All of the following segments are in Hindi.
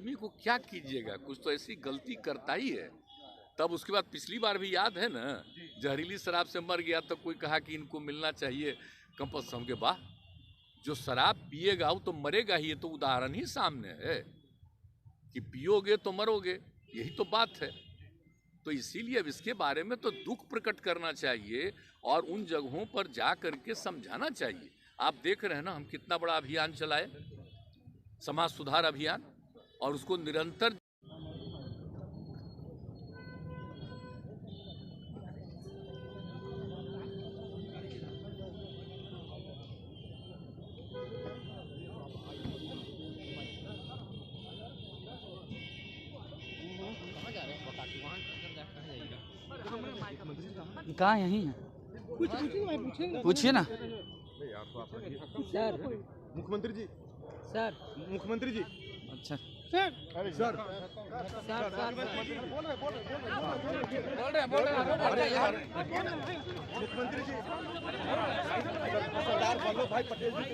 आदमी को क्या कीजिएगा, कुछ तो ऐसी गलती करता ही है। तब उसके बाद पिछली बार भी याद है ना, जहरीली शराब से मर गया तो कोई कहा कि इनको मिलना चाहिए कंपस। हम के वाह, जो शराब पिएगा वो तो मरेगा ही। ये तो उदाहरण ही सामने है कि पियोगे तो मरोगे, यही तो बात है। तो इसीलिए अब इसके बारे में तो दुख प्रकट करना चाहिए और उन जगहों पर जा करके समझाना चाहिए। आप देख रहे हैं ना, हम कितना बड़ा अभियान चलाए, समाज सुधार अभियान, और उसको निरंतर कहाँ यहीं है, पूछिए ना सर। मुख्यमंत्री जी, सर मुख्यमंत्री जी, अच्छा सर, अरे सर, मुख्यमंत्री जी, सरदार वल्लभ भाई पटेल जी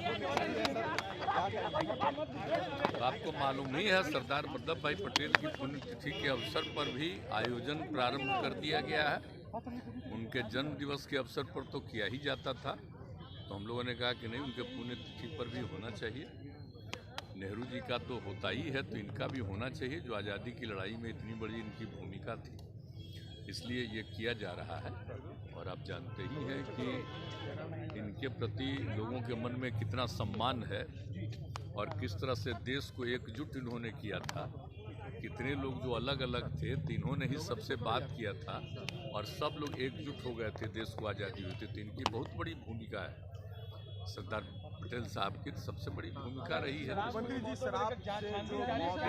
आपको मालूम नहीं है, सरदार वल्लभ भाई पटेल की पुण्यतिथि के अवसर पर भी आयोजन प्रारंभ कर दिया गया है। उनके जन्म दिवस के अवसर पर तो किया ही जाता था, तो हम लोगों ने कहा कि नहीं, उनके पुण्यतिथि पर भी होना चाहिए। नेहरू जी का तो होता ही है, तो इनका भी होना चाहिए, जो आज़ादी की लड़ाई में इतनी बड़ी इनकी भूमिका थी, इसलिए ये किया जा रहा है। और आप जानते ही हैं कि इनके प्रति लोगों के मन में कितना सम्मान है और किस तरह से देश को एकजुट इन्होंने किया था। कितने लोग जो अलग अलग थे, तो इन्होंने ही सबसे बात किया था और सब लोग एकजुट हो गए थे, देश को आज़ादी हुई थी। तो इनकी बहुत बड़ी भूमिका है, सरदार पटेल साहब की सबसे बड़ी भूमिका रही है।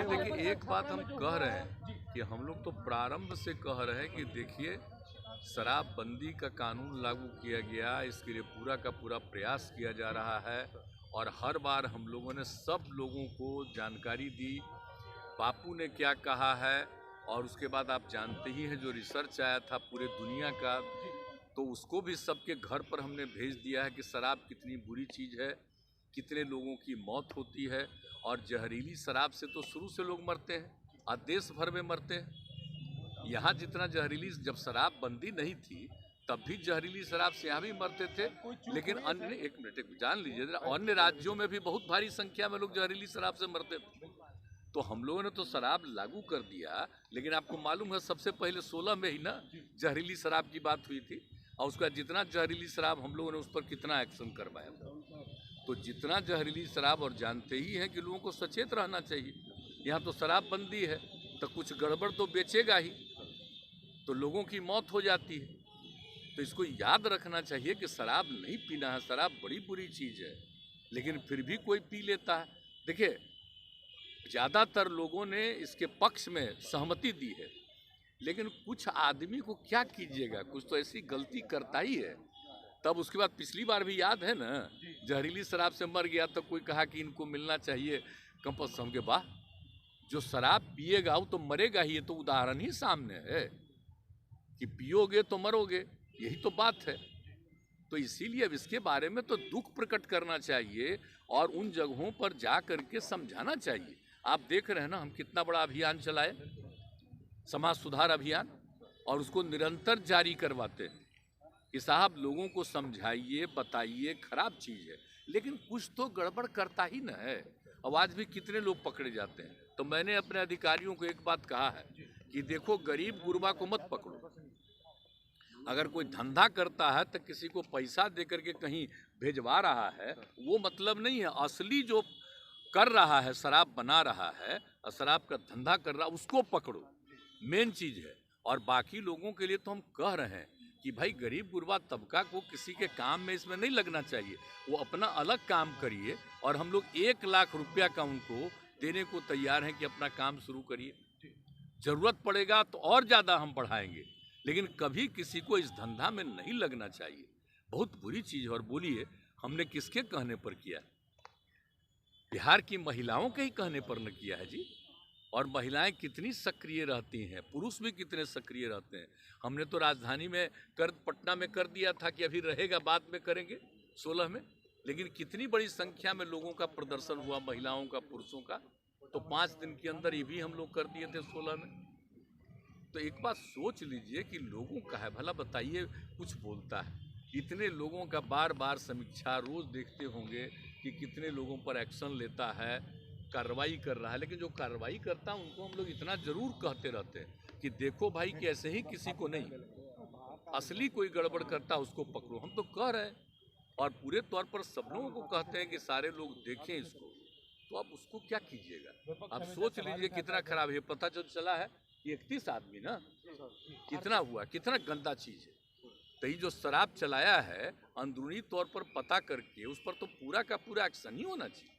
देखिए, एक बात हम कह रहे हैं कि हम लोग तो प्रारंभ से कह रहे हैं कि देखिए, शराबबंदी का कानून लागू किया गया, इसके लिए पूरा का पूरा प्रयास किया जा रहा है और हर बार हम लोगों ने सब लोगों को जानकारी दी, बापू ने क्या कहा है। और उसके बाद आप जानते ही हैं, जो रिसर्च आया था पूरे दुनिया का, तो उसको भी सबके घर पर हमने भेज दिया है कि शराब कितनी बुरी चीज़ है, कितने लोगों की मौत होती है। और जहरीली शराब से तो शुरू से लोग मरते हैं और देश भर में मरते हैं। यहाँ जितना जहरीली, जब शराब बंदी नहीं थी तब भी जहरीली शराब से यहाँ भी मरते थे, लेकिन अन्य, एक मिनट जान लीजिए, अन्य राज्यों में भी बहुत भारी संख्या में लोग जहरीली शराब से मरते थे। तो हम लोगों ने तो शराब लागू कर दिया, लेकिन आपको मालूम है सबसे पहले 16 में ही ना जहरीली शराब की बात हुई थी, और उसका जितना जहरीली शराब हम लोगों ने उस पर कितना एक्शन करवाया था। तो जितना जहरीली शराब, और जानते ही हैं कि लोगों को सचेत रहना चाहिए। यहाँ तो शराब बंदी है तो कुछ गड़बड़ तो बेचेगा ही, तो लोगों की मौत हो जाती है। तो इसको याद रखना चाहिए कि शराब नहीं पीना है, शराब बड़ी बुरी चीज़ है, लेकिन फिर भी कोई पी लेता है। देखिए, ज़्यादातर लोगों ने इसके पक्ष में सहमति दी है, लेकिन कुछ आदमी को क्या कीजिएगा, कुछ तो ऐसी गलती करता ही है। तब उसके बाद पिछली बार भी याद है ना, जहरीली शराब से मर गया तो कोई कहा कि इनको मिलना चाहिए कंपस। हम के वाह, जो शराब पिएगा वो तो मरेगा ही। ये तो उदाहरण ही सामने है कि पियोगे तो मरोगे, यही तो बात है। तो इसीलिए अब इसके बारे में तो दुख प्रकट करना चाहिए और उन जगहों पर जा करके समझाना चाहिए। आप देख रहे हैं ना, हम कितना बड़ा अभियान चलाए, समाज सुधार अभियान, और उसको निरंतर जारी करवाते हैं कि साहब लोगों को समझाइए, बताइए, खराब चीज़ है, लेकिन कुछ तो गड़बड़ करता ही न है। अब आज भी कितने लोग पकड़े जाते हैं। तो मैंने अपने अधिकारियों को एक बात कहा है कि देखो, गरीब गुरबा को मत पकड़ो। अगर कोई धंधा करता है तो किसी को पैसा दे करके कहीं भेजवा रहा है, वो मतलब नहीं है। असली जो कर रहा है, शराब बना रहा है और शराब का धंधा कर रहा है, उसको पकड़ो, मेन चीज़ है। और बाकी लोगों के लिए तो हम कह रहे हैं कि भाई, गरीब गुरबा तबका को किसी के काम में इसमें नहीं लगना चाहिए, वो अपना अलग काम करिए। और हम लोग 1 लाख रुपया का उनको देने को तैयार हैं कि अपना काम शुरू करिए, ज़रूरत पड़ेगा तो और ज़्यादा हम बढ़ाएंगे, लेकिन कभी किसी को इस धंधा में नहीं लगना चाहिए। बहुत बुरी चीज़ है। और बोलिए, हमने किसके कहने पर किया? बिहार की महिलाओं के ही कहने पर न किया है जी। और महिलाएं कितनी सक्रिय रहती हैं, पुरुष भी कितने सक्रिय रहते हैं। हमने तो राजधानी में पटना में कर दिया था कि अभी रहेगा, बाद में करेंगे 16 में, लेकिन कितनी बड़ी संख्या में लोगों का प्रदर्शन हुआ, महिलाओं का, पुरुषों का। तो 5 दिन के अंदर ये भी हम लोग कर दिए थे 16 में। तो एक बात सोच लीजिए कि लोगों का है भला, बताइए कुछ बोलता है, इतने लोगों का बार बार समीक्षा रोज देखते होंगे कि कितने लोगों पर एक्शन लेता है, कार्रवाई कर रहा है, लेकिन जो कार्रवाई करता है उनको हम लोग इतना जरूर कहते रहते हैं कि देखो भाई कि ऐसे ही किसी को नहीं, असली कोई गड़बड़ करता है उसको पकड़ो। हम तो कह रहे हैं और पूरे तौर पर सब लोगों को कहते हैं कि सारे लोग देखें इसको, तो आप उसको क्या कीजिएगा? आप सोच लीजिए कितना खराब है। पता जो चला है 31 आदमी ना, कितना हुआ, कितना गंदा चीज है। तो ये जो शराब चलाया है अंदरूनी तौर पर पता करके उस पर तो पूरा का पूरा एक्शन ही होना चाहिए,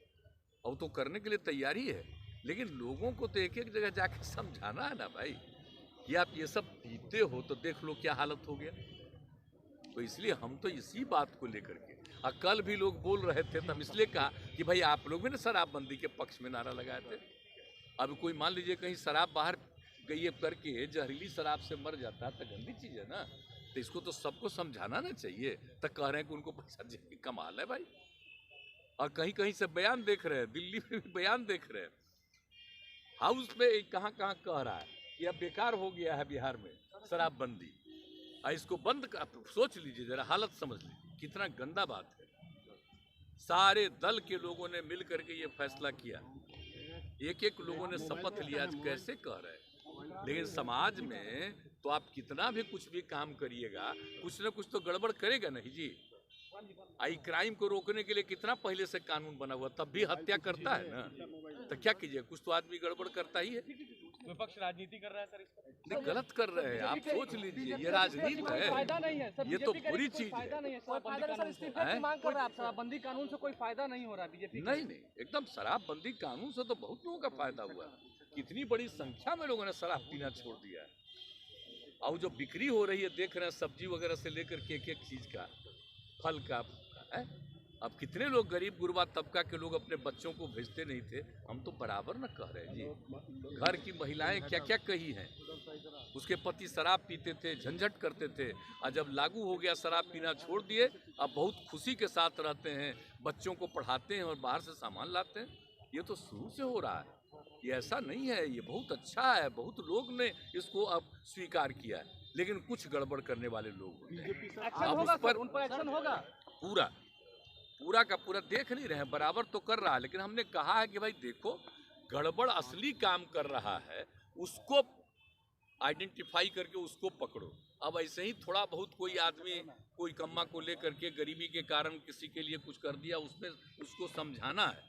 और तो करने के लिए तैयारी है। लेकिन लोगों को तो एक एक जगह जाके समझाना है ना भाई कि आप ये सब पीते हो तो देख लो क्या हालत हो गया। तो इसलिए हम तो इसी बात को लेकर के, और कल भी लोग बोल रहे थे तो हम इसलिए कहा कि भाई आप लोग भी ना शराबबंदी के पक्ष में नारा लगाए थे। अब कोई मान लीजिए कहीं शराब बाहर गई करके जहरीली शराब से मर जाता है तो गंदी चीज़ है ना, तो इसको तो सबको समझाना ना चाहिए। तो कह रहे हैं कि उनको पैसा दे के कमाल है भाई, और कहीं कहीं से बयान देख रहे हैं, दिल्ली में भी बयान देख रहे हैं, हाउस में कहाँ कहाँ कह रहा है कि अब बेकार हो गया है बिहार में शराबबंदी, और इसको बंद कर। सोच लीजिए जरा, हालत समझ लीजिए कितना गंदा बात है। सारे दल के लोगों ने मिल करके ये फैसला किया, एक एक लोगों ने शपथ लिया। आज कैसे कह रहे हैं, लेकिन समाज में तो आप कितना भी कुछ भी काम करिएगा, कुछ ना कुछ तो गड़बड़ करेगा नहीं जी। आई क्राइम को रोकने के लिए कितना पहले से कानून बना हुआ, तब भी हत्या करता है ना, तो क्या कीजिए, कुछ तो आदमी गड़बड़ करता ही है। विपक्ष राजनीति कर रहा है सर, नहीं गलत कर रहे हैं, आप सोच लीजिए, ये राजनीति है, ये तो बुरी चीज है। मांग कर रहा है शराबबंदी कानून से कोई फायदा नहीं हो रहा बीजेपी। नहीं नहीं, एकदम शराबबंदी कानून से तो बहुत लोगों का फायदा हुआ है। कितनी बड़ी संख्या में लोगों ने शराब पीना छोड़ दिया है, और जो बिक्री हो रही है देख रहे हैं, सब्जी वगैरह से लेकर के एक एक चीज का, फल का है। अब कितने लोग गरीब गुरबा तबका के लोग अपने बच्चों को भेजते नहीं थे, हम तो बराबर न कह रहे हैं जी। घर की महिलाएं क्या क्या कही हैं, उसके पति शराब पीते थे, झंझट करते थे, और जब लागू हो गया शराब पीना छोड़ दिए, अब बहुत खुशी के साथ रहते हैं, बच्चों को पढ़ाते हैं और बाहर से सामान लाते हैं। ये तो शुरू से हो रहा है, ये ऐसा नहीं है, ये बहुत अच्छा है, बहुत लोग ने इसको अब स्वीकार किया है। लेकिन कुछ गड़बड़ करने वाले लोग होते हैं, अब उस पर उन पर एक्शन होगा। पूरा का पूरा देख नहीं रहे हैं, बराबर तो कर रहा है, लेकिन हमने कहा है कि भाई देखो गड़बड़ असली काम कर रहा है उसको आइडेंटिफाई करके उसको पकड़ो। अब ऐसे ही थोड़ा बहुत कोई आदमी कोई कम्मा को लेकर के गरीबी के कारण किसी के लिए कुछ कर दिया, उसमें उसको समझाना है,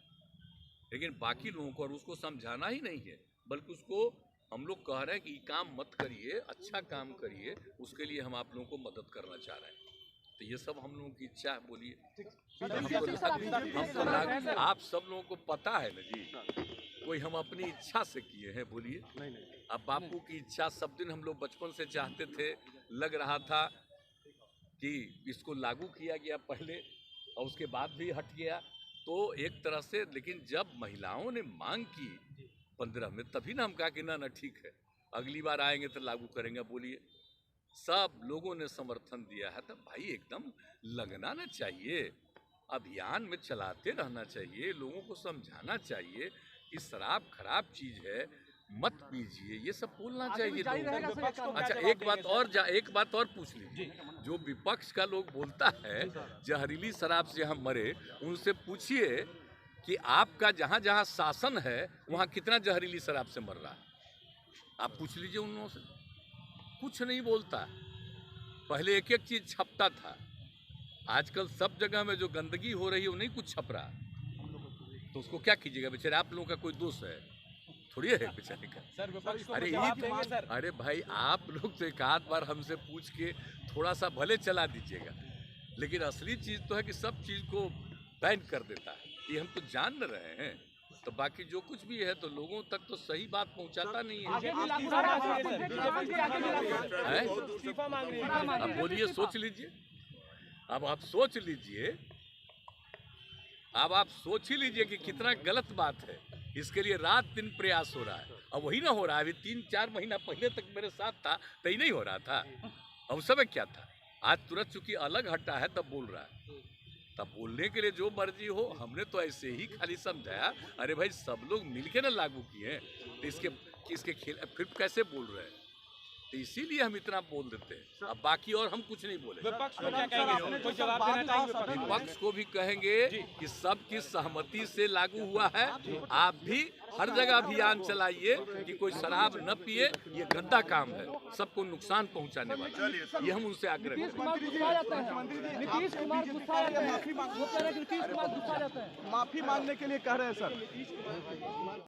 लेकिन बाकी लोगों को और उसको समझाना ही नहीं है, बल्कि उसको हम लोग कह रहे हैं कि काम मत करिए, अच्छा काम करिए, उसके लिए हम आप लोगों को मदद करना चाह रहे हैं। तो ये सब हम लोगों की इच्छा है। बोलिए, आप सब लोगों को पता है ना जी, कोई हम अपनी इच्छा से किए हैं? बोलिए, अब बापू की इच्छा सब दिन हम लोग बचपन से चाहते थे, लग रहा था कि इसको लागू किया गया पहले और उसके बाद भी हट गया, तो एक तरह से। लेकिन जब महिलाओं ने मांग की 15 में, तभी ना हम कहा कि ना ठीक है, अगली बार आएंगे तो लागू करेंगे। बोलिए, सब लोगों ने समर्थन दिया है, तो भाई एकदम लगना ना चाहिए, अभियान में चलाते रहना चाहिए, लोगों को समझाना चाहिए कि शराब खराब चीज है, मत पीजिए, ये सब बोलना चाहिए। अच्छा, एक बात और पूछ लीजिए, जो विपक्ष का लोग बोलता है जहरीली शराब से हम मरे, उनसे पूछिए कि आपका जहाँ जहाँ शासन है वहाँ कितना जहरीली शराब से मर रहा है। आप पूछ लीजिए उन लोगों से, कुछ नहीं बोलता। पहले एक एक चीज छपता था, आजकल सब जगह में जो गंदगी हो रही है वो नहीं कुछ छप रहा, तो उसको क्या कीजिएगा? बेचारे आप लोगों का कोई दोष है थोड़ी है बेचारे का। सर विपक्ष को अरे भाई, आप लोग तो एक आध बार हमसे पूछ के थोड़ा सा भले चला दीजिएगा, लेकिन असली चीज तो है कि सब चीज को बैन कर देता है, ये हम तो जान न रहे हैं। तो बाकी जो कुछ भी है तो लोगों तक तो सही बात पहुंचाता नहीं है। अब बोलिए, सोच लीजिए, अब आप सोच लीजिए, अब आप सोच ही लीजिए कि कितना गलत बात है। इसके लिए रात दिन प्रयास हो रहा है, अब वही ना हो रहा है। अभी 3-4 महीना पहले तक मेरे साथ था तो ही नहीं हो रहा था, अब उस समय क्या था? आज तुरंत चूंकि अलग हटा है तब बोल रहा है। तब बोलने के लिए जो मर्जी हो, हमने तो ऐसे ही खाली समझाया। अरे भाई सब लोग मिलके ना लागू किए हैं, तो इसके फिर कैसे बोल रहे हैं? तो इसीलिए हम इतना बोल देते हैं। अब बाकी और हम कुछ नहीं बोले। विपक्ष को क्या कहेंगे? कोई जवाब देना चाहेंगे विपक्ष को? विपक्ष को भी कहेंगे कि सबकी सहमति से लागू हुआ है। आप भी हर जगह अभियान चलाइए कि कोई शराब न पिए। ये गंदा काम है, सबको नुकसान पहुंचाने वाला। ये हम उनसे आग्रह नीतीश कुमार गुस्सा जाते हैं, नीतीश कुमार गुस्सा जाते हैं, माफी मांगने के लिए कह रहे हैं सर।